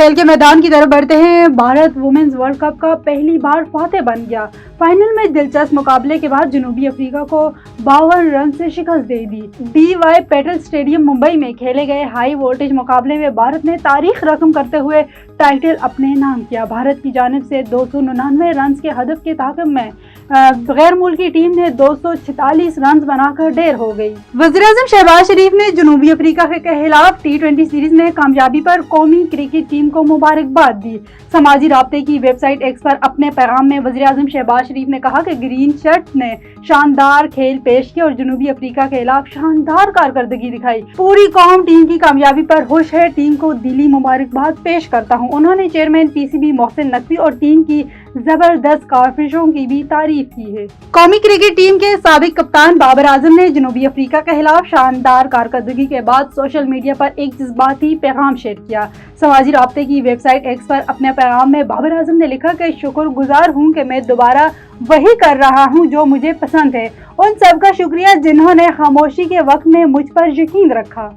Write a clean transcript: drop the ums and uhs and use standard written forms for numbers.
खेल के मैदान की तरफ बढ़ते हैं। भारत वुमेन्स वर्ल्ड कप का पहली बार फातेह बन गया। फाइनल में दिलचस्प मुकाबले के बाद जनूबी अफ्रीका को 52 रन से शिकस्त दे दी। डी.वाई. पैटेल स्टेडियम मुंबई में खेले गए हाई वोल्टेज मुकाबले में भारत ने तारीख रकम करते हुए टाइटल अपने नाम किया। भारत की जानिब से 299 रन के हदफ के ताक़ब में गैर मुल्की टीम ने 246 रन बनाकर ढेर हो गई। वज़ीर-ए-आज़म शहबाज शरीफ ने जनूबी अफ्रीका के खिलाफ T20 सीरीज में कामयाबी पर कौमी क्रिकेट टीम को मुबारकबाद दी। समाजी राब्ते की वेबसाइट एक्स पर अपने पैगाम में वज़ीर-ए-आज़म शहबाज शरीफ ने कहा कि ग्रीन शर्ट ने शानदार खेल पेश किया और जनूबी अफ्रीका के खिलाफ शानदार कारकर्दगी दिखाई। पूरी कौम टीम की कामयाबी पर खुश है। टीम को दिली मुबारकबाद पेश करता हूँ। उन्होंने चेयरमैन PCB मोहसिन नकवी और टीम की जबरदस्त काविशों की भी तारीफ की है। कौमी क्रिकेट टीम के साबिक कप्तान बाबर आजम ने जनूबी अफ्रीका के खिलाफ शानदार कारकर्दगी के बाद सोशल मीडिया पर एक जज्बाती पैगाम शेयर किया। समाजी राब्ते की वेबसाइट एक्स पर अपने पैगाम में बाबर आजम ने लिखा कि शुक्रगुजार हूँ कि मैं दोबारा वही कर रहा हूँ जो मुझे पसंद है। उन सबका शुक्रिया जिन्होंने खामोशी के वक्त में मुझ पर यकीन रखा।